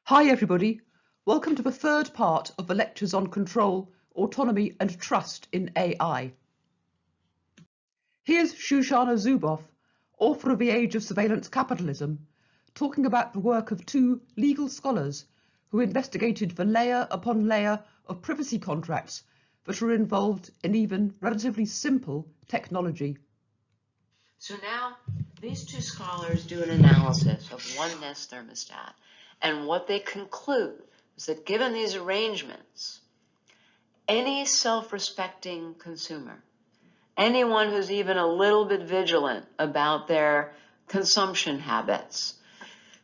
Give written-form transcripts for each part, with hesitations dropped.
Hi everybody, welcome to the third part of the lectures on control, autonomy and trust in AI. Here's Shoshana Zuboff, author of The Age of Surveillance Capitalism, talking about the work of two legal scholars who investigated the layer upon layer of privacy contracts that are involved in even relatively simple technology. So now these two scholars do an analysis of one Nest thermostat, and what they conclude is that given these arrangements, any self-respecting consumer, anyone who's even a little bit vigilant about their consumption habits,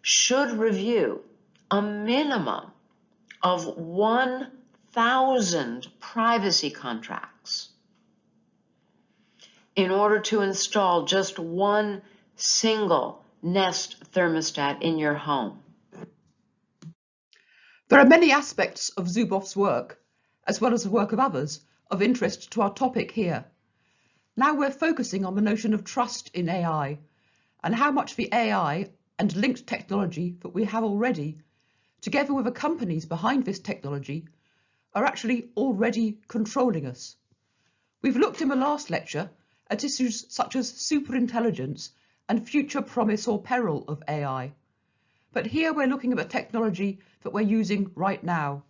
should review a minimum of 1,000 privacy contracts in order to install just one single Nest thermostat in your home. There are many aspects of Zuboff's work, as well as the work of others, of interest to our topic here. Now we're focusing on the notion of trust in AI and how much the AI and linked technology that we have already, together with the companies behind this technology, are actually already controlling us. We've looked in the last lecture at issues such as superintelligence and future promise or peril of AI. But here we're looking at the technology that we're using right now,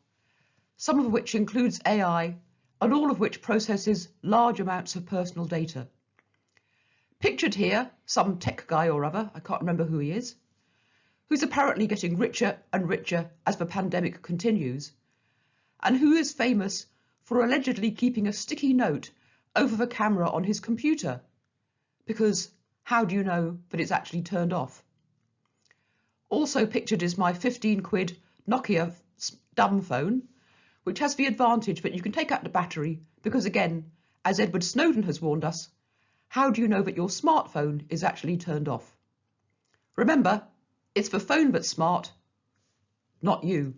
some of which includes AI and all of which processes large amounts of personal data. Pictured here, some tech guy or other, I can't remember who he is, who's apparently getting richer and richer as the pandemic continues, and who is famous for allegedly keeping a sticky note over the camera on his computer, because how do you know that it's actually turned off? Also pictured is my 15 quid Nokia dumb phone, which has the advantage that you can take out the battery because, again, as Edward Snowden has warned us, how do you know that your smartphone is actually turned off? Remember, it's the phone that's smart, not you.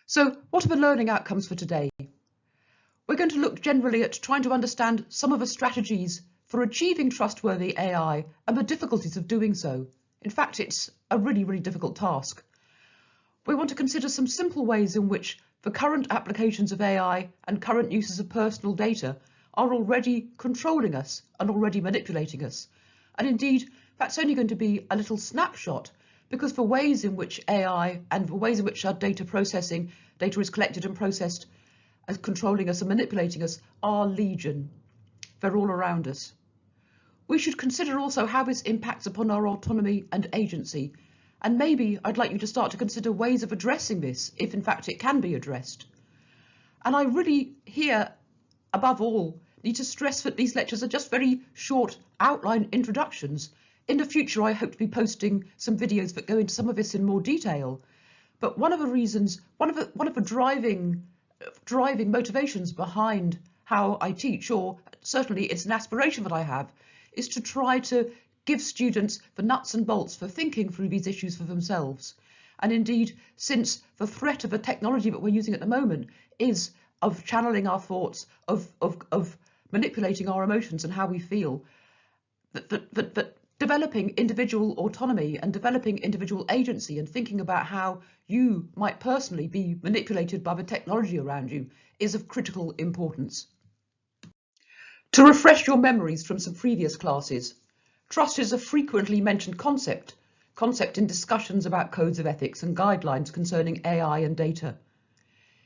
So what are the learning outcomes for today? We're going to look generally at trying to understand some of the strategies for achieving trustworthy AI and the difficulties of doing so. In fact, it's a really, really difficult task. We want to consider some simple ways in which the current applications of AI and current uses of personal data are already controlling us and already manipulating us. And indeed, that's only going to be a little snapshot, because the ways in which AI and the ways in which our data is collected and processed as controlling us and manipulating us are legion. They're all around us. We should consider also how this impacts upon our autonomy and agency. And maybe I'd like you to start to consider ways of addressing this, if in fact it can be addressed. And I really here, above all, need to stress that these lectures are just very short outline introductions. In the future, I hope to be posting some videos that go into some of this in more detail. But one of the reasons, one of the driving motivations behind how I teach, or certainly it's an aspiration that I have, is to try to give students the nuts and bolts for thinking through these issues for themselves. And indeed, since the threat of the technology that we're using at the moment is of channeling our thoughts, of manipulating our emotions and how we feel, that developing individual autonomy and developing individual agency and thinking about how you might personally be manipulated by the technology around you is of critical importance. To refresh your memories from some previous classes, trust is a frequently mentioned concept in discussions about codes of ethics and guidelines concerning AI and data.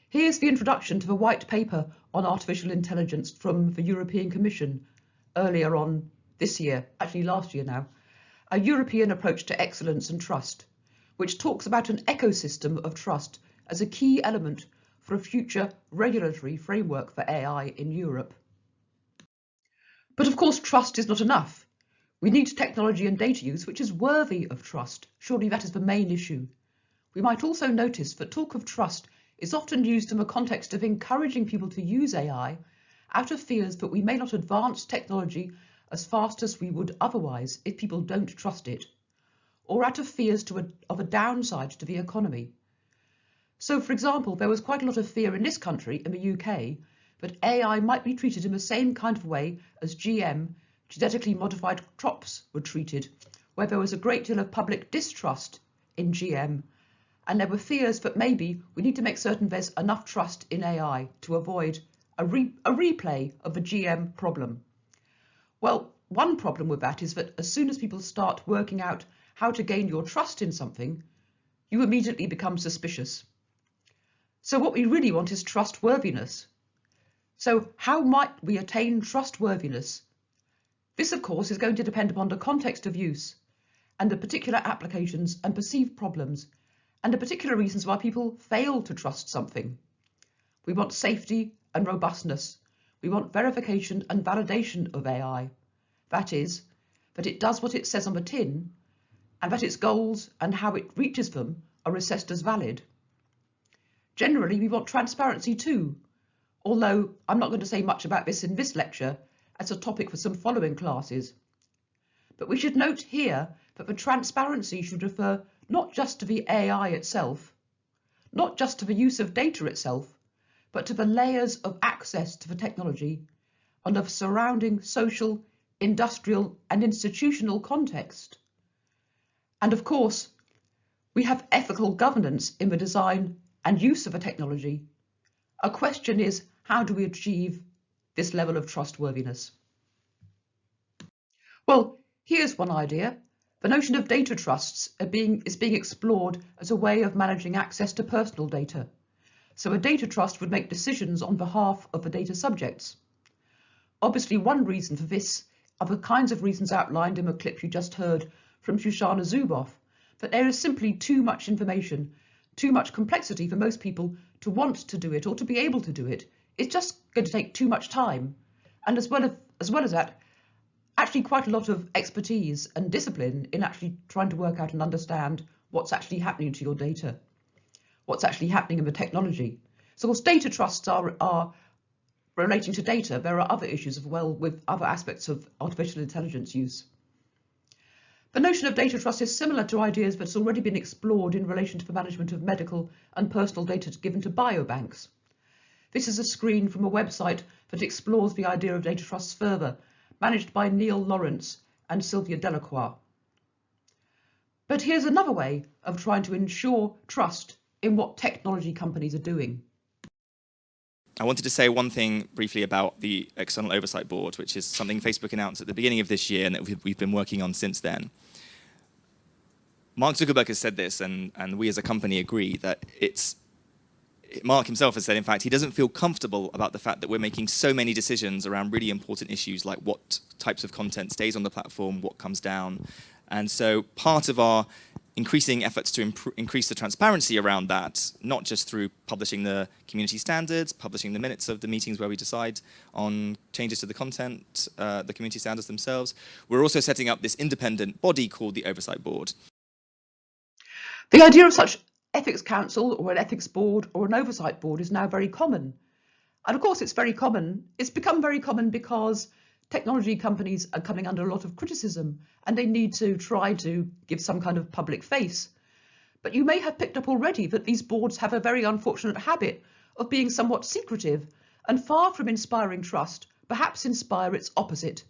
Here's the introduction to the white paper on artificial intelligence from the European Commission earlier on this year, actually last year now, a European approach to excellence and trust, which talks about an ecosystem of trust as a key element for a future regulatory framework for AI in Europe. But of course, trust is not enough. We need technology and data use which is worthy of trust. Surely that is the main issue. We might also notice that talk of trust is often used in the context of encouraging people to use AI out of fears that we may not advance technology as fast as we would otherwise if people don't trust it, or out of fears of a downside to the economy. So, for example, there was quite a lot of fear in this country, in the UK, that AI might be treated in the same kind of way as GM, genetically modified crops, were treated, where there was a great deal of public distrust in GM and there were fears that maybe we need to make certain there's enough trust in AI to avoid a replay of the GM problem. Well, one problem with that is that as soon as people start working out how to gain your trust in something, you immediately become suspicious. So what we really want is trustworthiness. So how might we attain trustworthiness? This, of course, is going to depend upon the context of use and the particular applications and perceived problems and the particular reasons why people fail to trust something. We want safety and robustness. We want verification and validation of AI. That is, that it does what it says on the tin and that its goals and how it reaches them are assessed as valid. Generally, we want transparency too, although I'm not going to say much about this in this lecture as a topic for some following classes. But we should note here that the transparency should refer not just to the AI itself, not just to the use of data itself, but to the layers of access to the technology and of surrounding social, industrial and institutional context. And of course, we have ethical governance in the design and use of a technology. A question is, how do we achieve this level of trustworthiness? Well, here's one idea. The notion of data trusts is being explored as a way of managing access to personal data. So a data trust would make decisions on behalf of the data subjects. Obviously, one reason for this are the kinds of reasons outlined in the clip you just heard from Shoshana Zuboff, that there is simply too much information, too much complexity for most people to want to do it or to be able to do it. It's just going to take too much time. And as well as that, actually quite a lot of expertise and discipline in actually trying to work out and understand what's actually happening to your data, what's actually happening in the technology. So of course, data trusts are relating to data. There are other issues as well with other aspects of artificial intelligence use. The notion of data trust is similar to ideas that's already been explored in relation to the management of medical and personal data given to biobanks. This is a screen from a website that explores the idea of data trusts further, managed by Neil Lawrence and Sylvia Delacroix. But here's another way of trying to ensure trust in what technology companies are doing. I wanted to say one thing briefly about the External Oversight Board, which is something Facebook announced at the beginning of this year and that we've been working on since then. Mark Zuckerberg has said this, and we as a company agree that Mark himself has said, in fact, he doesn't feel comfortable about the fact that we're making so many decisions around really important issues like what types of content stays on the platform, what comes down. And so part of our increasing efforts to increase the transparency around that, not just through publishing the community standards, publishing the minutes of the meetings where we decide on changes to the content, the community standards themselves, we're also setting up this independent body called the Oversight Board. The idea of such ethics council or an ethics board or an oversight board is now very common. And of course it's very common. It's become very common because technology companies are coming under a lot of criticism and they need to try to give some kind of public face. But you may have picked up already that these boards have a very unfortunate habit of being somewhat secretive and far from inspiring trust, perhaps inspire its opposite.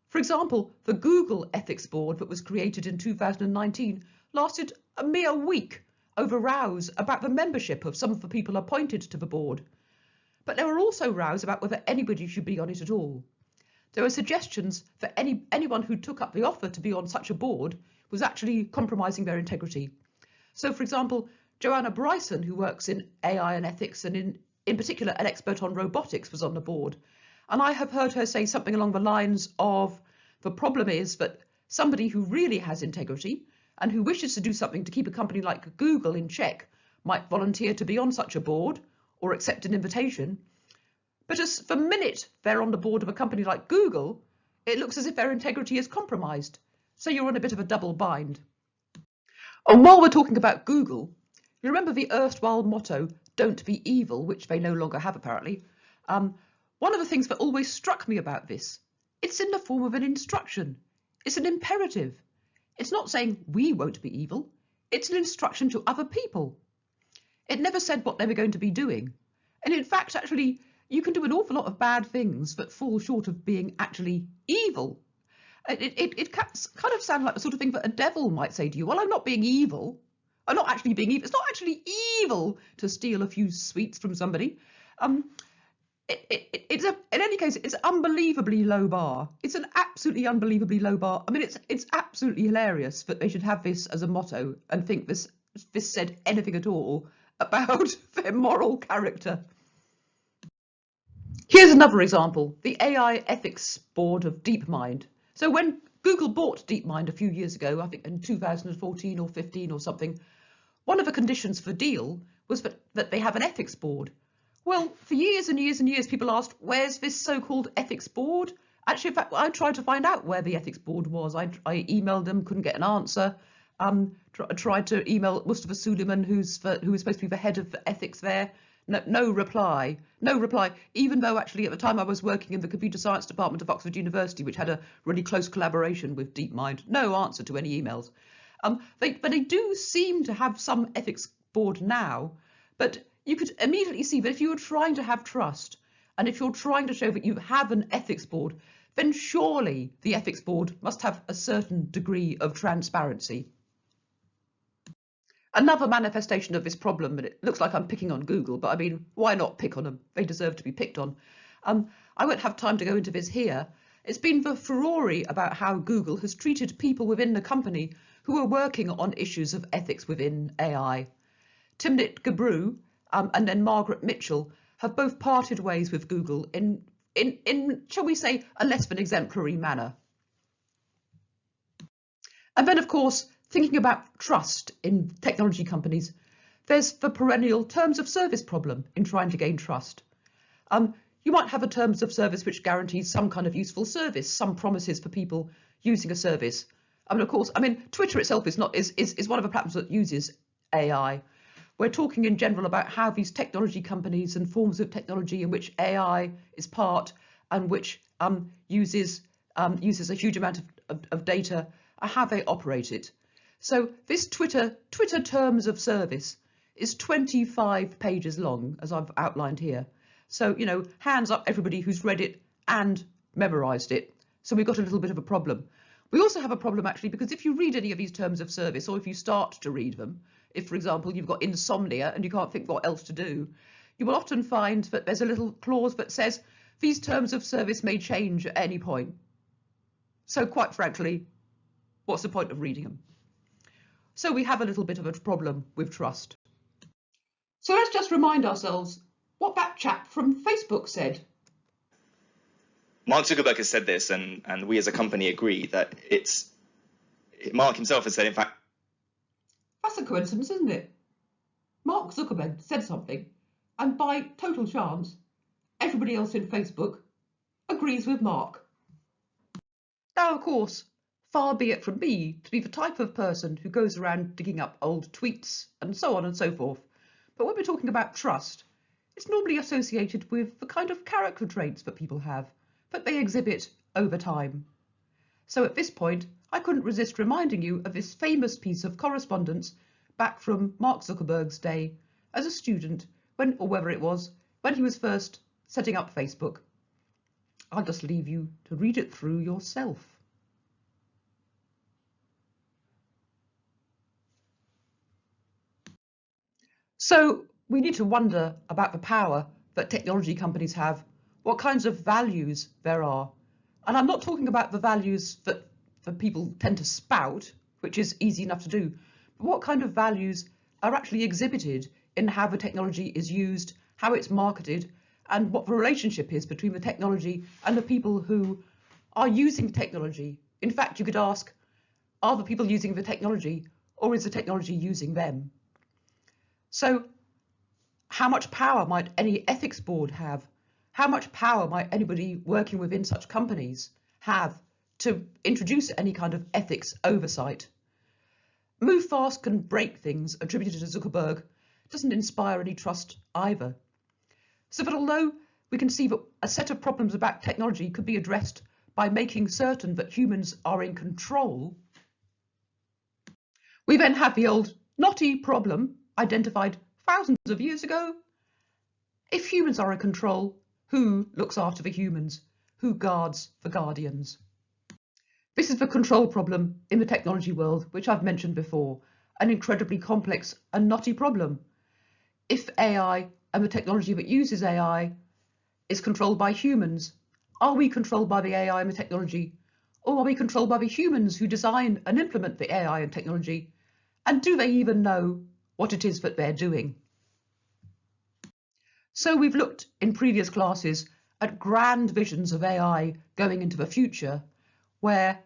For example, the Google Ethics Board that was created in 2019 lasted a mere week over rows about the membership of some of the people appointed to the board. But there were also rows about whether anybody should be on it at all. There were suggestions that anyone who took up the offer to be on such a board was actually compromising their integrity. So, for example, Joanna Bryson, who works in AI and ethics and in particular an expert on robotics, was on the board. And I have heard her say something along the lines of, the problem is that somebody who really has integrity and who wishes to do something to keep a company like Google in check might volunteer to be on such a board or accept an invitation. But as the minute they're on the board of a company like Google, it looks as if their integrity is compromised. So you're on a bit of a double bind. And while we're talking about Google, you remember the erstwhile motto, "Don't be evil," which they no longer have apparently. One of the things that always struck me about this, it's in the form of an instruction. It's an imperative. It's not saying we won't be evil. It's an instruction to other people. It never said what they were going to be doing. And in fact, actually, you can do an awful lot of bad things that fall short of being actually evil. It kind of sounds like the sort of thing that a devil might say to you. Well, I'm not being evil. are not actually being evil. It's not actually evil to steal a few sweets from somebody. In any case, it's unbelievably low bar. It's an absolutely unbelievably low bar. I mean, it's absolutely hilarious that they should have this as a motto and think this said anything at all about their moral character. Here's another example, the AI ethics board of DeepMind. So when Google bought DeepMind a few years ago, I think in 2014 or 15 or something, one of the conditions for the deal was that they have an ethics board. Well, for years and years and years, people asked, where's this so-called ethics board? Actually, in fact, I tried to find out where the ethics board was. I emailed them, couldn't get an answer. Tried to email Mustafa Suleiman, who was supposed to be the head of ethics there. No reply, even though actually at the time I was working in the computer science department of Oxford University, which had a really close collaboration with DeepMind. No answer to any emails. But they do seem to have some ethics board now, but you could immediately see that if you were trying to have trust, and if you're trying to show that you have an ethics board, then surely the ethics board must have a certain degree of transparency. Another manifestation of this problem, and it looks like I'm picking on Google, but I mean, why not pick on them? They deserve to be picked on. I won't have time to go into this here. It's been the furore about how Google has treated people within the company who are working on issues of ethics within AI. Timnit Gebru and then Margaret Mitchell have both parted ways with Google in, shall we say, a less than exemplary manner. And then, of course, thinking about trust in technology companies, there's the perennial terms of service problem in trying to gain trust. You might have a terms of service which guarantees some kind of useful service, some promises for people using a service. I mean, of course, Twitter itself is one of the platforms that uses AI. We're talking in general about how these technology companies and forms of technology in which AI is part and which uses a huge amount of data, how they operate it. So this Twitter terms of service is 25 pages long, as I've outlined here. So, you know, hands up everybody who's read it and memorized it. So we've got a little bit of a problem. We also have a problem actually, because if you read any of these terms of service, or if you start to read them, if, for example, you've got insomnia and you can't think what else to do, you will often find that there's a little clause that says these terms of service may change at any point. So quite frankly, what's the point of reading them? So we have a little bit of a problem with trust. So let's just remind ourselves what that chap from Facebook said. Mark Zuckerberg has said this, and we as a company agree that Mark himself has said, in fact, that's a coincidence, isn't it? Mark Zuckerberg said something, and by total chance, everybody else in Facebook agrees with Mark. Now, of course, far be it from me to be the type of person who goes around digging up old tweets and so on and so forth. But when we're talking about trust, it's normally associated with the kind of character traits that people have, that they exhibit over time. So at this point, I couldn't resist reminding you of this famous piece of correspondence back from Mark Zuckerberg's day as a student, when he was first setting up Facebook. I'll just leave you to read it through yourself. So we need to wonder about the power that technology companies have, what kinds of values there are. And I'm not talking about the values that people tend to spout, which is easy enough to do, but what kind of values are actually exhibited in how the technology is used, how it's marketed, and what the relationship is between the technology and the people who are using the technology. In fact, you could ask, are the people using the technology, or is the technology using them? So how much power might any ethics board have? How much power might anybody working within such companies have to introduce any kind of ethics oversight? Move fast can break things attributed to Zuckerberg doesn't inspire any trust either. So that although we can see that a set of problems about technology could be addressed by making certain that humans are in control, we then have the old knotty problem identified thousands of years ago. If humans are in control, who looks after the humans? Who guards the guardians? This is the control problem in the technology world, which I've mentioned before, an incredibly complex and knotty problem. If AI and the technology that uses AI is controlled by humans, are we controlled by the AI and the technology? Or are we controlled by the humans who design and implement the AI and technology? And do they even know what it is that they're doing? So we've looked in previous classes at grand visions of AI going into the future, where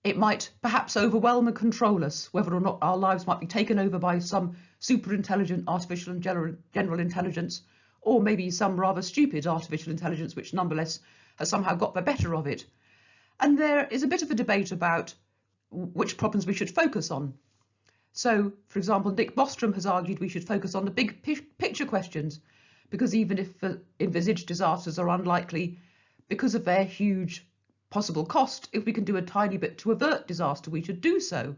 it might perhaps overwhelm and control us, whether or not our lives might be taken over by some super intelligent artificial and general intelligence, or maybe some rather stupid artificial intelligence which nonetheless has somehow got the better of it. And there is a bit of a debate about which problems we should focus on. So, for example, Nick Bostrom has argued we should focus on the big picture questions, because even if the envisaged disasters are unlikely because of their huge possible cost, if we can do a tiny bit to avert disaster, we should do so.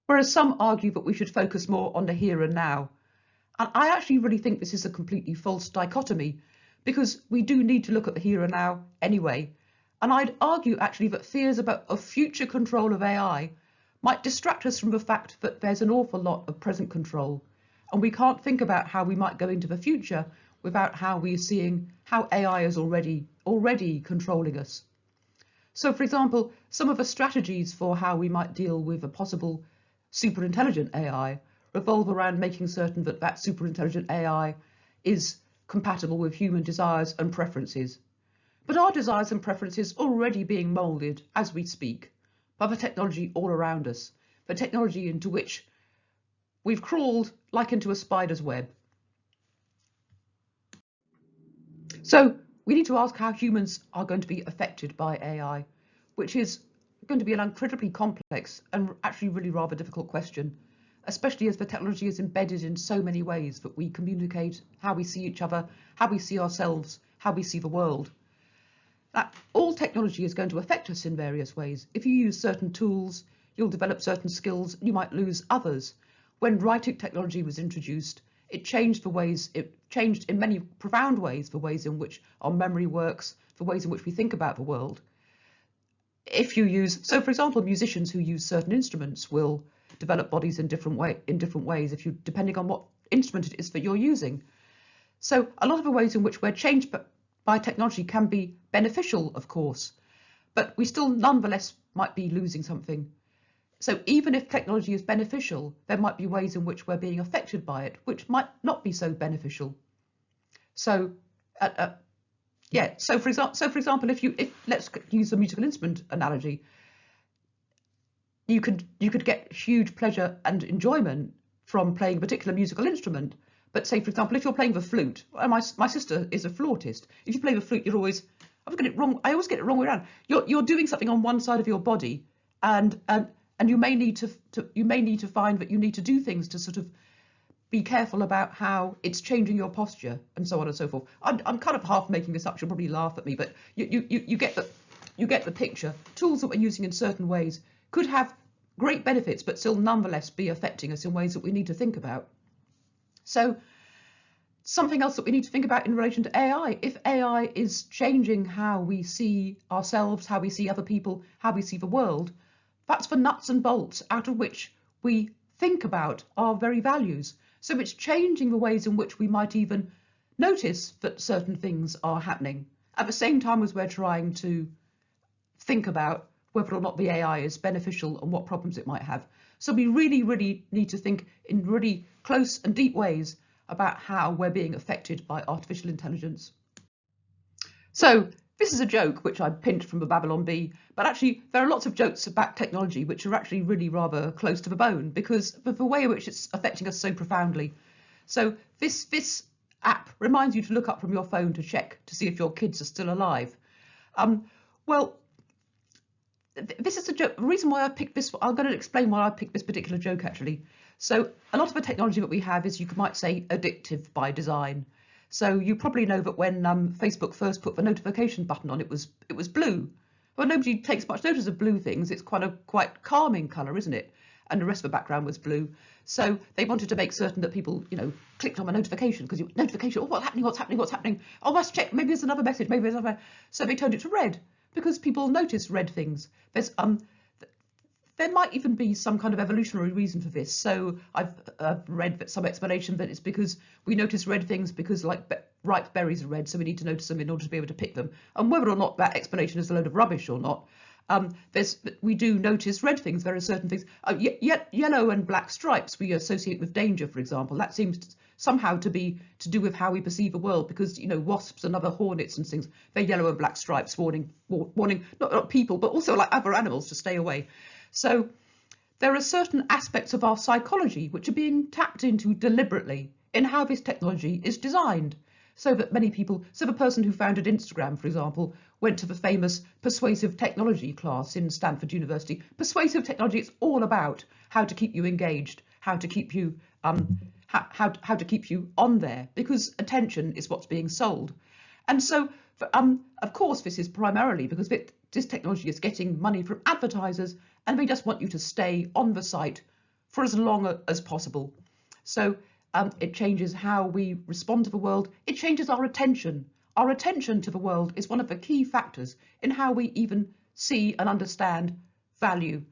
Whereas some argue that we should focus more on the here and now. And I actually really think this is a completely false dichotomy, because we do need to look at the here and now anyway. And I'd argue actually that fears about a future control of AI might distract us from the fact that there's an awful lot of present control. And we can't think about how we might go into the future without how we're seeing how AI is already controlling us. So, for example, some of the strategies for how we might deal with a possible super intelligent AI revolve around making certain that that super intelligent AI is compatible with human desires and preferences. But our desires and preferences are already being moulded as we speak by the technology all around us, the technology into which we've crawled like into a spider's web. So we need to ask how humans are going to be affected by AI, which is going to be an incredibly complex and actually really rather difficult question, especially as the technology is embedded in so many ways that we communicate, how we see each other, how we see ourselves, how we see the world. Now, all technology is going to affect us in various ways. If you use certain tools, you'll develop certain skills, you might lose others. When writing technology was introduced, it changed in many profound ways the ways in which our memory works, the ways in which we think about the world. If you use, so for example, musicians who use certain instruments will develop bodies in different ways depending on what instrument it is that you're using. So a lot of the ways in which we're changed by technology can be beneficial, of course, but we still nonetheless might be losing something. So even if technology is beneficial, there might be ways in which we're being affected by it, which might not be so beneficial. So, So for example, if let's use a musical instrument analogy, you could get huge pleasure and enjoyment from playing a particular musical instrument. But say, for example, if you're playing the flute, and my sister is a flautist. If you play the flute, I always get it wrong way around. You're doing something on one side of your body, and you may need to find that you need to do things to sort of be careful about how it's changing your posture and so on and so forth. I'm kind of half making this up. You'll probably laugh at me, but you get the picture. Tools that we're using in certain ways could have great benefits, but still nonetheless be affecting us in ways that we need to think about. So something else that we need to think about in relation to AI, if AI is changing how we see ourselves, how we see other people, how we see the world, that's the nuts and bolts out of which we think about our very values. So it's changing the ways in which we might even notice that certain things are happening at the same time as we're trying to think about whether or not the AI is beneficial and what problems it might have. So we really, really need to think in really close and deep ways about how we're being affected by artificial intelligence. So this is a joke which I pinched from the Babylon Bee, but actually there are lots of jokes about technology which are actually really rather close to the bone because of the way in which it's affecting us so profoundly. So this app reminds you to look up from your phone to check to see if your kids are still alive. Well, this is a joke. The reason why I picked this, I'm going to explain why I picked this particular joke actually. So a lot of the technology that we have is, you might say, addictive by design. So you probably know that when Facebook first put the notification button on, it was blue. Well, nobody takes much notice of blue things. It's quite calming colour, isn't it? And the rest of the background was blue. So they wanted to make certain that people, clicked on a notification because notification. Oh, what's happening? Oh, let's check. Maybe there's another message. Maybe there's another. So they turned it to red because people notice red things. there might even be some kind of evolutionary reason for this. So I've read some explanation that it's because we notice red things because ripe berries are red, so we need to notice them in order to be able to pick them. And whether or not that explanation is a load of rubbish or not, we do notice red things. There are certain things. Yellow and black stripes we associate with danger, for example. That seems somehow to be to do with how we perceive the world, because wasps and other hornets and things, they're yellow and black stripes, warning not people, but also like other animals to stay away. So there are certain aspects of our psychology which are being tapped into deliberately in how this technology is designed. So that the person who founded Instagram, for example, went to the famous persuasive technology class in Stanford University. Persuasive technology is all about how to keep you engaged, how to keep you how to keep you on there, because attention is what's being sold. And so, of course, this is primarily because this technology is getting money from advertisers, and they just want you to stay on the site for as long as possible. So it changes how we respond to the world. It changes our attention. Our attention to the world is one of the key factors in how we even see and understand value.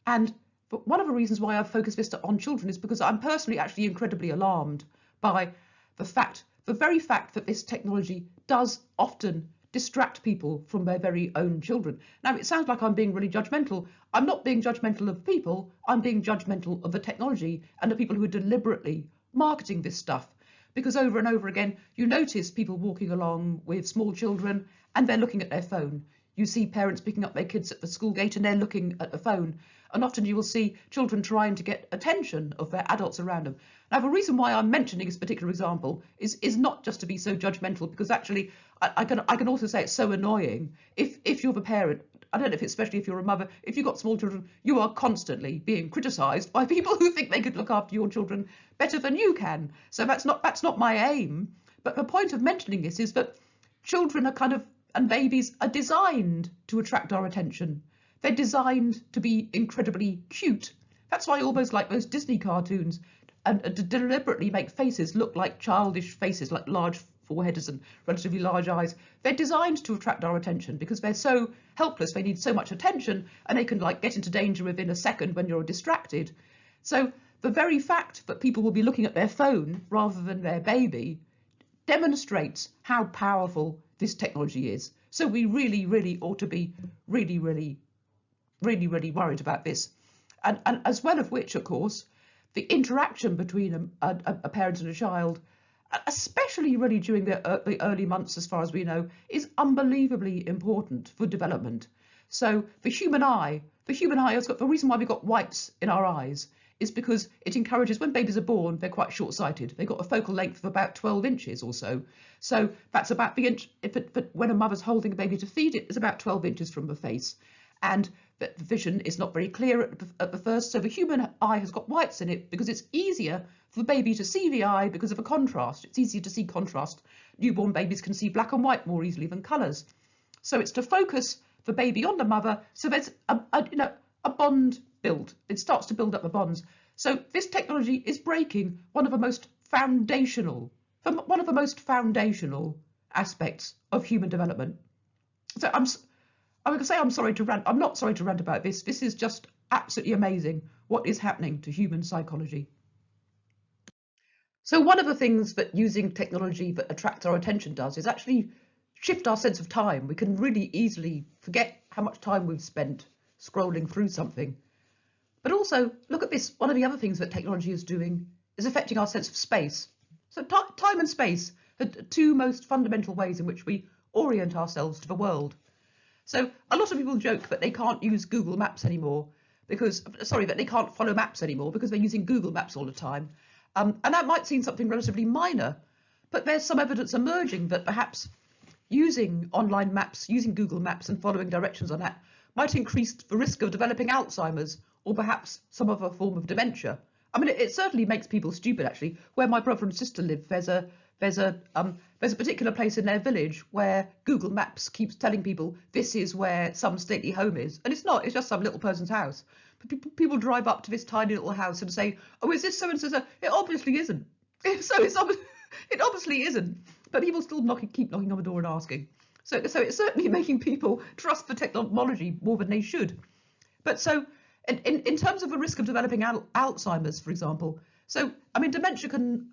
And one of the reasons why I've focused this on children is because I'm personally actually incredibly alarmed by the very fact that this technology does often distract people from their very own children. Now, it sounds like I'm being really judgmental. I'm not being judgmental of people. I'm being judgmental of the technology and the people who are deliberately marketing this stuff, because over and over again you notice people walking along with small children and they're looking at their phone. You see parents picking up their kids at the school gate and they're looking at the phone, and often you will see children trying to get attention of their adults around them. Now, the reason why I'm mentioning this particular example is not just to be so judgmental, because actually I can also say it's so annoying if you're the parent. I don't know if it's, especially if you're a mother, if you've got small children, you are constantly being criticised by people who think they could look after your children better than you can. So that's not my aim. But the point of mentioning this is that children and babies are designed to attract our attention. They're designed to be incredibly cute. That's why I almost like those Disney cartoons and to deliberately make faces look like childish faces, like large foreheads and relatively large eyes. They're designed to attract our attention because they're so helpless, they need so much attention, and they can get into danger within a second when you're distracted. So the very fact that people will be looking at their phone rather than their baby demonstrates how powerful this technology is. So we really ought to be really worried about this. And as well of which, of course, the interaction between a parent and a child, especially really during the early months, as far as we know, is unbelievably important for development. So the human eye has got, the reason why we've got whites in our eyes is because it encourages, when babies are born, they're quite short-sighted. They've got a focal length of about 12 inches or so. So that's about the inch, but when a mother's holding a baby to feed it, it's about 12 inches from the face. And the vision is not very clear at the first, so the human eye has got whites in it because it's easier for the baby to see the eye because of a contrast. It's easier to see contrast. Newborn babies can see black and white more easily than colours. So it's to focus the baby on the mother, so there's a bond built. It starts to build up the bonds. So this technology is breaking one of the most foundational aspects of human development. So I would say I'm sorry to rant. I'm not sorry to rant about this. This is just absolutely amazing what is happening to human psychology. So one of the things that using technology that attracts our attention does is actually shift our sense of time. We can really easily forget how much time we've spent scrolling through something. But also, look at this. One of the other things that technology is doing is affecting our sense of space. So time and space are the two most fundamental ways in which we orient ourselves to the world. So a lot of people joke that they can't use Google Maps anymore that they can't follow maps anymore because they're using Google Maps all the time. And that might seem something relatively minor, but there's some evidence emerging that perhaps using online maps, using Google Maps and following directions on that might increase the risk of developing Alzheimer's or perhaps some other form of dementia. I mean, it certainly makes people stupid, actually. Where my brother and sister live, there's a particular place in their village where Google Maps keeps telling people this is where some stately home is, and it's not. It's just some little person's house. But people drive up to this tiny little house and say, "Oh, is this so and so?" It obviously isn't. It obviously isn't. But people still keep knocking on the door and asking. So it's certainly making people trust the technology more than they should. But so In terms of a risk of developing Alzheimer's, for example, so I mean, dementia can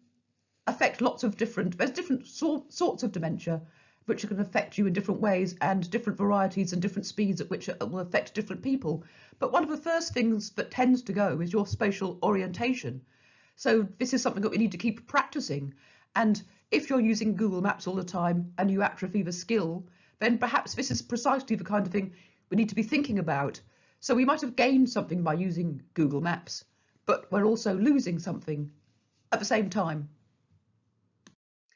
affect lots of there's different sorts of dementia which can affect you in different ways, and different varieties and different speeds at which it will affect different people. But one of the first things that tends to go is your spatial orientation. So this is something that we need to keep practicing. And if you're using Google Maps all the time and you atrophy the skill, then perhaps this is precisely the kind of thing we need to be thinking about. So we might have gained something by using Google Maps, but we're also losing something at the same time.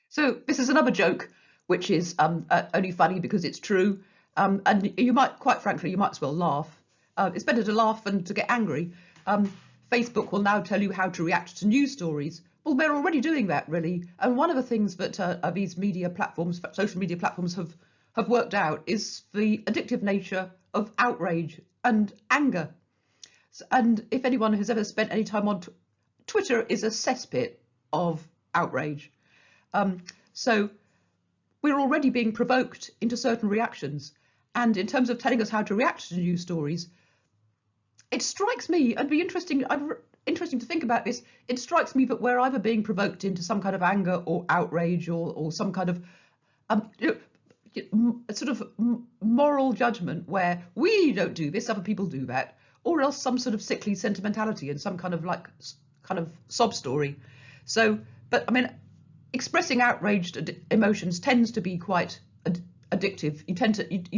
So this is another joke, which is only funny because it's true. And you might, quite frankly, you might as well laugh. It's better to laugh than to get angry. Facebook will now tell you how to react to news stories. Well, they're already doing that, really. And one of the things that these media platforms, social media platforms, have worked out is the addictive nature of outrage and anger. And if anyone has ever spent any time on Twitter, is a cesspit of outrage. So we're already being provoked into certain reactions. And in terms of telling us how to react to news stories, it strikes me, and be interesting to think about this, it strikes me that we're either being provoked into some kind of anger or outrage or some kind of sort of moral judgment where we don't do this, other people do that, or else some sort of sickly sentimentality and some kind of sob story. So, but I mean, expressing outraged emotions tends to be quite addictive. You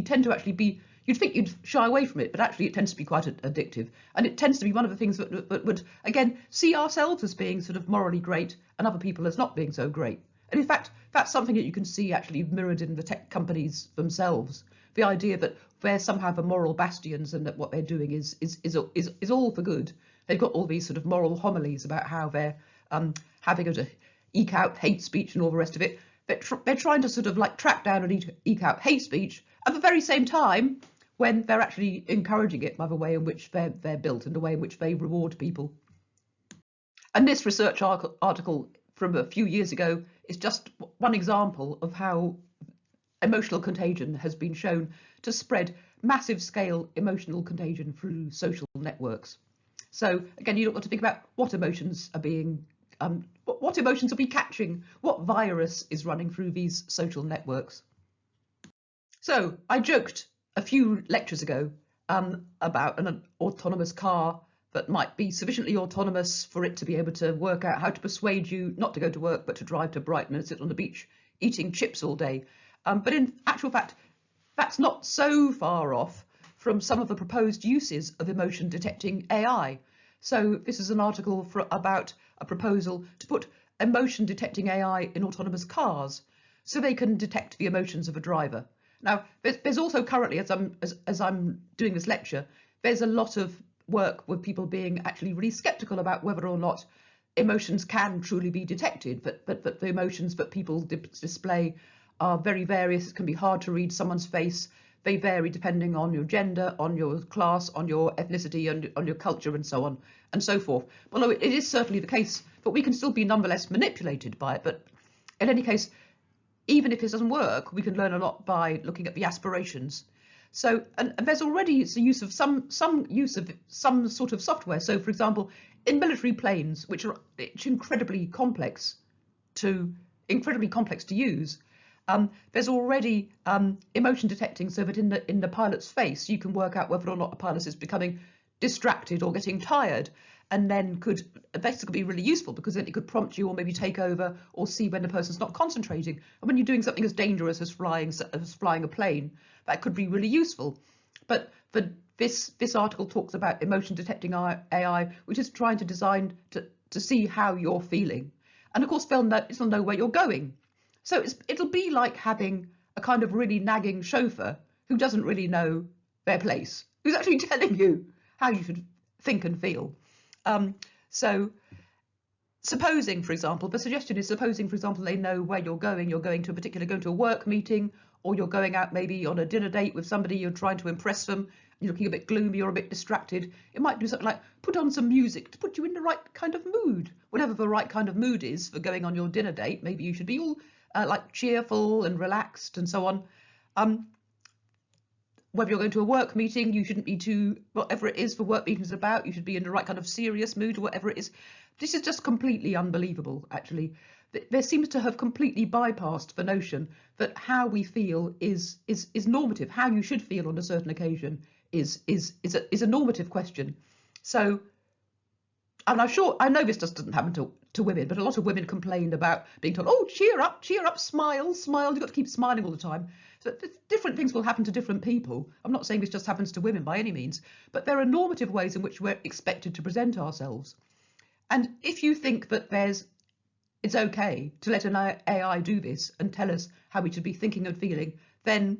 tend to actually be, you'd think you'd shy away from it, but actually it tends to be quite addictive. And it tends to be one of the things that would, again, see ourselves as being sort of morally great and other people as not being so great. And in fact, that's something that you can see actually mirrored in the tech companies themselves. The idea that they're somehow the moral bastions and that what they're doing is all for good. They've got all these sort of moral homilies about how they're having to eke out hate speech and all the rest of it. They're trying to sort of like track down and eke out hate speech at the very same time when they're actually encouraging it by the way in which they're built and the way in which they reward people. And this research article from a few years ago is just one example of how emotional contagion has been shown to spread massive scale emotional contagion through social networks. So again, you've got to think about what emotions are being what emotions are we catching? What virus is running through these social networks? So I joked a few lectures ago about an autonomous car that might be sufficiently autonomous for it to be able to work out how to persuade you not to go to work, but to drive to Brighton and sit on the beach eating chips all day. But in actual fact, that's not so far off from some of the proposed uses of emotion detecting AI. So this is an article about a proposal to put emotion detecting AI in autonomous cars so they can detect the emotions of a driver. Now, there's also currently, as I'm doing this lecture, there's a lot of work with people being actually really skeptical about whether or not emotions can truly be detected, but the emotions that people display are very various. It can be hard to read someone's face. They vary depending on your gender, on your class, on your ethnicity, and on your culture, and so on and so forth. Although it is certainly the case, but we can still be nonetheless manipulated by it. But in any case, even if this doesn't work, we can learn a lot by looking at the aspirations. So, and there's already the use of some use of some sort of software. So, for example, in military planes, which are incredibly complex to use, there's already emotion detecting, so that in the pilot's face you can work out whether or not a pilot is becoming distracted or getting tired, and then could basically be really useful because then it could prompt you or maybe take over or see when the person's not concentrating. And when you're doing something as dangerous as flying a plane, that could be really useful. But this article talks about emotion detecting AI, which is trying to design to see how you're feeling, and of course it'll know where you're going. So it'll be like having a kind of really nagging chauffeur who doesn't really know their place, who's actually telling you how you should think and feel. So supposing, for example, the suggestion is supposing, for example, they know where you're going to a work meeting, or you're going out maybe on a dinner date with somebody, you're trying to impress them, you're looking a bit gloomy or a bit distracted. It might do something like put on some music to put you in the right kind of mood. Whatever the right kind of mood is for going on your dinner date, maybe you should be all like cheerful and relaxed and so on. whether you're going to a work meeting, you shouldn't be too, whatever it is for work meetings about, you should be in the right kind of serious mood or whatever it is. This is just completely unbelievable, actually. There seems to have completely bypassed the notion that how we feel is normative. How you should feel on a certain occasion is a normative question. So, and I know this just doesn't happen to women, but a lot of women complain about being told, oh, cheer up, smile, you've got to keep smiling all the time. So different things will happen to different people. I'm not saying this just happens to women by any means, but there are normative ways in which we're expected to present ourselves. And if you think that it's okay to let an AI do this and tell us how we should be thinking and feeling, then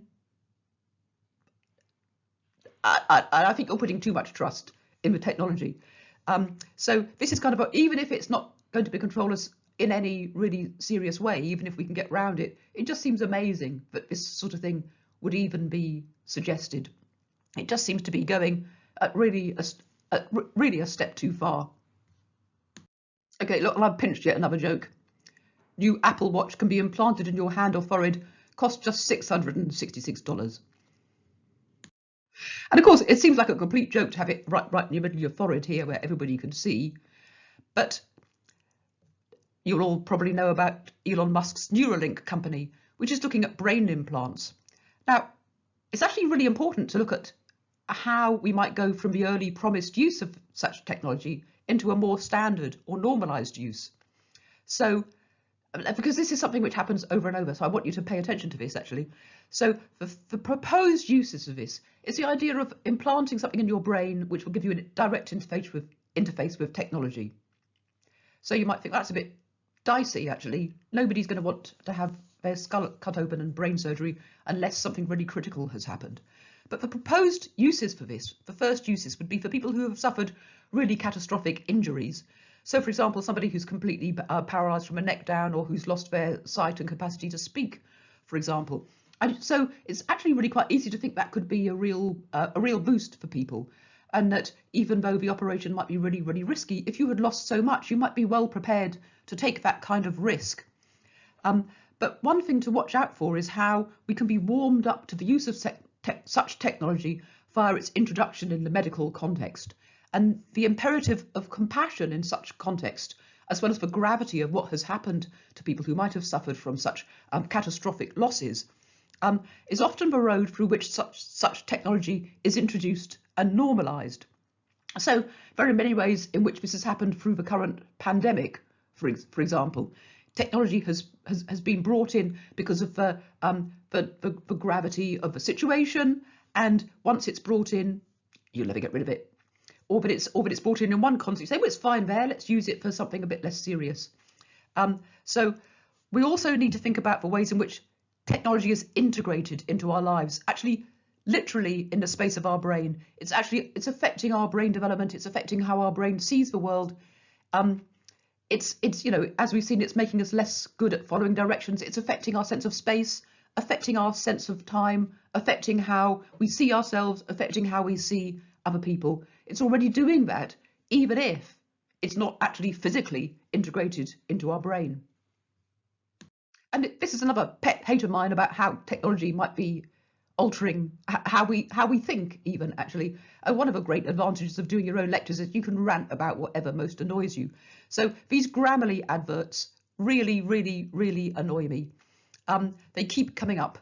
I think you're putting too much trust in the technology. So this is kind of, even if it's not going to be control us in any really serious way, even if we can get round it, it just seems amazing that this sort of thing would even be suggested. It just seems to be going really a step too far. Okay, look, I've pinched yet another joke. New Apple Watch can be implanted in your hand or forehead, cost just $666. And of course, it seems like a complete joke to have it right in the middle of your forehead here where everybody can see. But you'll all probably know about Elon Musk's Neuralink company, which is looking at brain implants. Now, it's actually really important to look at how we might go from the early promised use of such technology into a more standard or normalized use. So, because this is something which happens over and over, so I want you to pay attention to this actually. So the proposed uses of this is the idea of implanting something in your brain which will give you a direct interface with technology. So you might think that's a bit dicey actually. Nobody's going to want to have their skull cut open and brain surgery unless something really critical has happened. But the proposed uses for this, the first uses would be for people who have suffered really catastrophic injuries. So, for example, somebody who's completely paralysed from a neck down or who's lost their sight and capacity to speak, for example. And so it's actually really quite easy to think that could be a real boost for people. And that even though the operation might be really, really risky, if you had lost so much, you might be well prepared to take that kind of risk. But one thing to watch out for is how we can be warmed up to the use of such technology via its introduction in the medical context. And the imperative of compassion in such context, as well as the gravity of what has happened to people who might have suffered from such catastrophic losses, is often the road through which such technology is introduced and normalised. So there are many ways in which this has happened through the current pandemic, for example. Technology has been brought in because of the gravity of the situation, and once it's brought in, you'll never get rid of it. Or that it's brought in one context. You say, well, it's fine there, let's use it for something a bit less serious. So we also need to think about the ways in which technology is integrated into our lives, actually literally in the space of our brain. It's affecting our brain development, it's affecting how our brain sees the world. It's as we've seen, it's making us less good at following directions. It's affecting our sense of space, affecting our sense of time, affecting how we see ourselves, affecting how we see other people. It's already doing that, even if it's not actually physically integrated into our brain. And this is another pet hate of mine about how technology might be altering how we think even, actually. One of the great advantages of doing your own lectures is you can rant about whatever most annoys you. So these Grammarly adverts really, really, really annoy me. They keep coming up.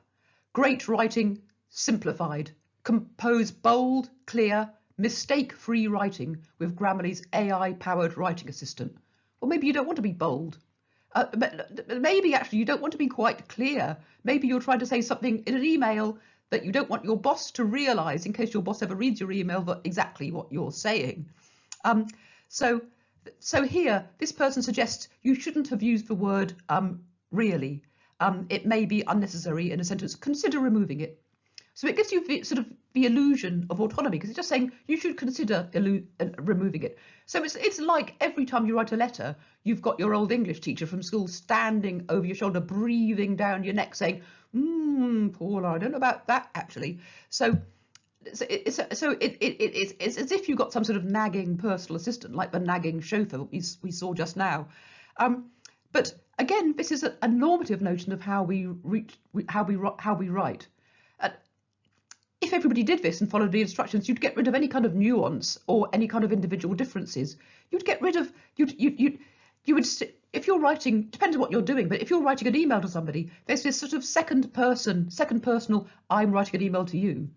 Great writing, simplified. Compose bold, clear, mistake-free writing with Grammarly's AI-powered writing assistant. Well, maybe you don't want to be bold. Maybe actually you don't want to be quite clear. Maybe you're trying to say something in an email that you don't want your boss to realise, in case your boss ever reads your email, that exactly what you're saying. So here, this person suggests you shouldn't have used the word really. It may be unnecessary in a sentence. Consider removing it. So it gives you the illusion of autonomy, because it's just saying you should consider removing it. So it's like every time you write a letter, you've got your old English teacher from school standing over your shoulder, breathing down your neck, saying, Paula, I don't know about that actually. So it's as if you got some sort of nagging personal assistant, like the nagging chauffeur we saw just now. But again, this is a normative notion of how we write. If everybody did this and followed the instructions, you'd get rid of any kind of nuance or any kind of individual differences. You'd get rid of, you would, if you're writing, depends on what you're doing, but if you're writing an email to somebody, there's this sort of second personal, I'm writing an email to you.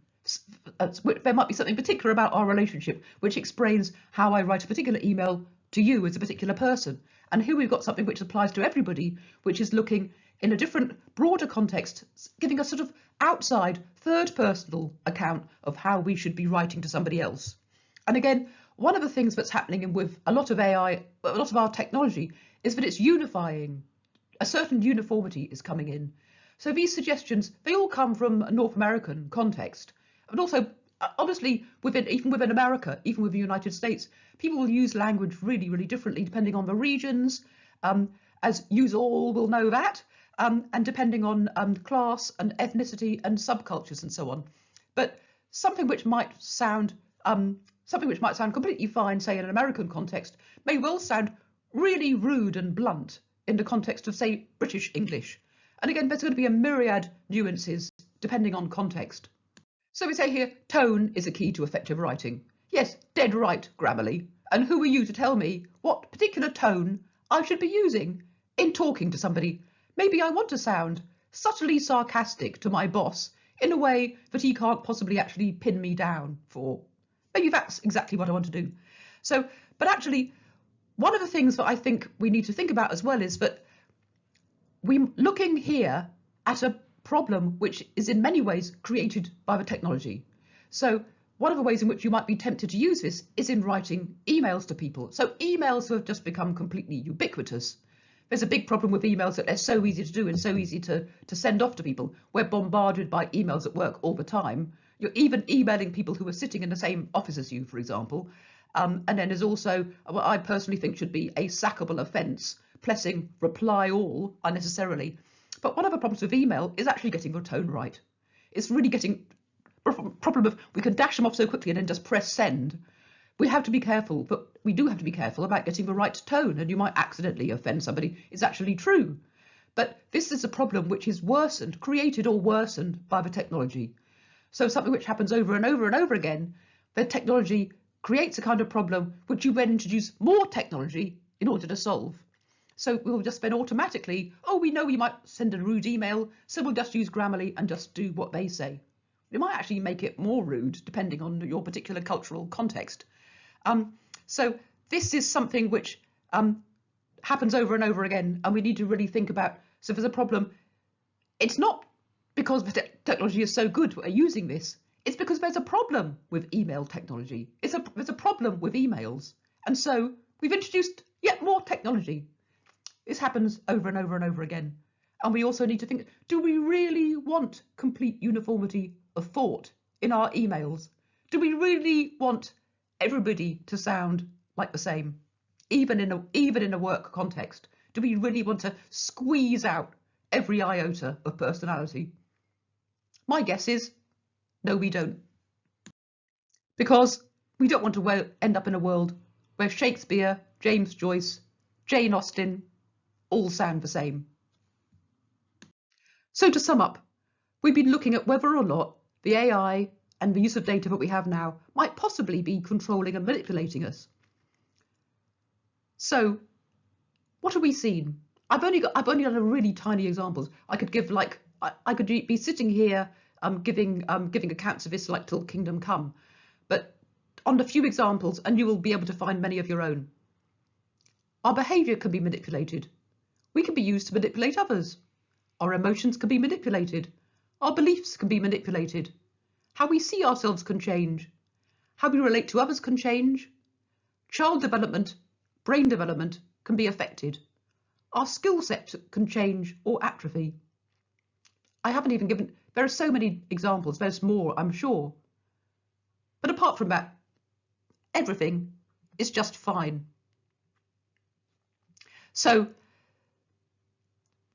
There might be something particular about our relationship which explains how I write a particular email to you as a particular person. And here we've got something which applies to everybody, which is looking in a different, broader context, giving a sort of outside, third personal account of how we should be writing to somebody else. And again, one of the things that's happening with a lot of AI, a lot of our technology, is that it's unifying. A certain uniformity is coming in. So these suggestions, they all come from a North American context. But also, honestly, even within America, even with the United States, people will use language really, really differently depending on the regions, as you all will know that, and depending on class and ethnicity and subcultures and so on. But something which might sound completely fine, say in an American context, may well sound really rude and blunt in the context of, say, British English. And again, there's going to be a myriad nuances depending on context. So we say here, tone is a key to effective writing. Yes, dead right, Grammarly. And who are you to tell me what particular tone I should be using in talking to somebody? Maybe I want to sound subtly sarcastic to my boss in a way that he can't possibly actually pin me down for. Maybe that's exactly what I want to do. So, but actually, one of the things that I think we need to think about as well is that we're looking here at a problem which is in many ways created by the technology. So one of the ways in which you might be tempted to use this is in writing emails to people. So emails have just become completely ubiquitous. There's a big problem with emails that they're so easy to do and so easy to send off to people. We're bombarded by emails at work all the time. You're even emailing people who are sitting in the same office as you, for example. And then there's also what I personally think should be a sackable offence, pressing reply all unnecessarily. But one of the problems with email is actually getting the tone right. It's really getting the problem of we can dash them off so quickly and then just press send. We have to be careful, but we do have to be careful about getting the right tone, and you might accidentally offend somebody. It's actually true. But this is a problem which is worsened, created or worsened by the technology. So something which happens over and over and over again, the technology creates a kind of problem which you then introduce more technology in order to solve. So we'll just then automatically, oh, we know we might send a rude email, so we'll just use Grammarly and just do what they say. You might actually make it more rude depending on your particular cultural context. So this is something which happens over and over again, and we need to really think about. So if there's a problem, it's not because the technology is so good at using this. It's because there's a problem with email technology. There's a problem with emails. And so we've introduced yet more technology. This happens over and over and over again. And we also need to think, do we really want complete uniformity of thought in our emails? Do we really want everybody to sound like the same, even in a work context? Do we really want to squeeze out every iota of personality? My guess is no, we don't. Because we don't want to end up in a world where Shakespeare, James Joyce, Jane Austen all sound the same. So to sum up, we've been looking at whether or not the AI and the use of data that we have now might possibly be controlling and manipulating us. So what have we seen? I've only got a really tiny examples. I could give I could be sitting here giving accounts of this like till kingdom come, but on a few examples, and you will be able to find many of your own. Our behaviour can be manipulated. We can be used to manipulate others. Our emotions can be manipulated. Our beliefs can be manipulated. How we see ourselves can change. How we relate to others can change. Child development, brain development can be affected. Our skill set can change or atrophy. I haven't even given, there are so many examples, there's more, I'm sure. But apart from that, everything is just fine. So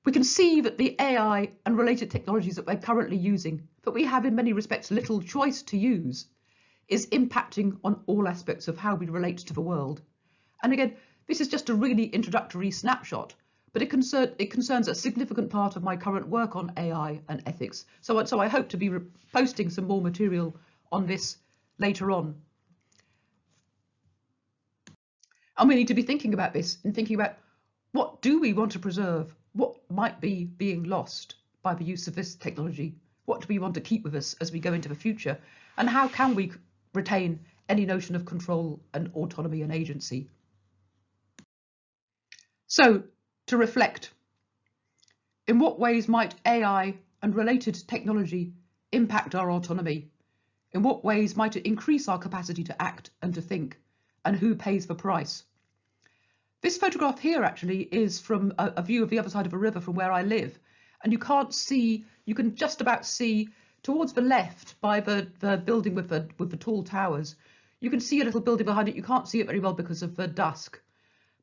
we can see that the AI and related technologies that we're currently using, that we have in many respects little choice to use, is impacting on all aspects of how we relate to the world. And again, this is just a really introductory snapshot, but it concerns a significant part of my current work on AI and ethics. So I hope to be posting some more material on this later on. And we need to be thinking about this and thinking about what do we want to preserve? What might be being lost by the use of this technology? What do we want to keep with us as we go into the future? And how can we retain any notion of control and autonomy and agency? So, to reflect, in what ways might AI and related technology impact our autonomy? In what ways might it increase our capacity to act and to think? And who pays the price? This photograph here actually is from a view of the other side of a river from where I live. And you can just about see towards the left by the building with the tall towers. You can see a little building behind it. You can't see it very well because of the dusk.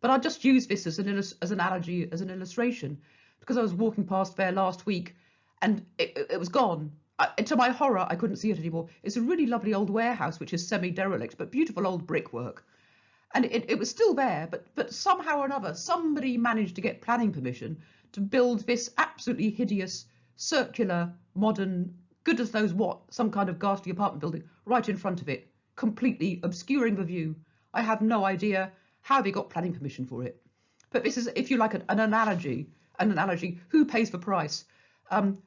But I'll just use this as an analogy, as an illustration, because I was walking past there last week and it was gone. To my horror, I couldn't see it anymore. It's a really lovely old warehouse, which is semi-derelict, but beautiful old brickwork. And it was still there, but somehow or another, somebody managed to get planning permission to build this absolutely hideous, circular, modern, good as knows what, some kind of ghastly apartment building right in front of it, completely obscuring the view. I have no idea how they got planning permission for it. But this is, if you like, an analogy, who pays the price?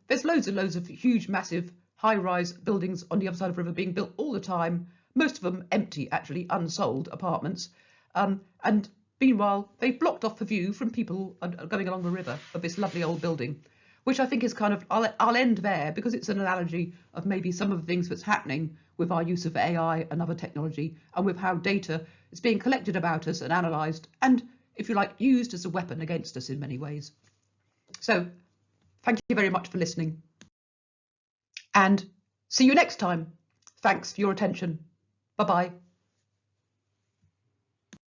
There's loads and loads of huge, massive, high-rise buildings on the other side of the river being built all the time, most of them empty, actually, unsold apartments. And meanwhile, they've blocked off the view from people going along the river of this lovely old building, which I think is kind of, I'll end there because it's an analogy of maybe some of the things that's happening with our use of AI and other technology, and with how data is being collected about us and analysed and, if you like, used as a weapon against us in many ways. So, thank you very much for listening. And see you next time. Thanks for your attention. Bye-bye.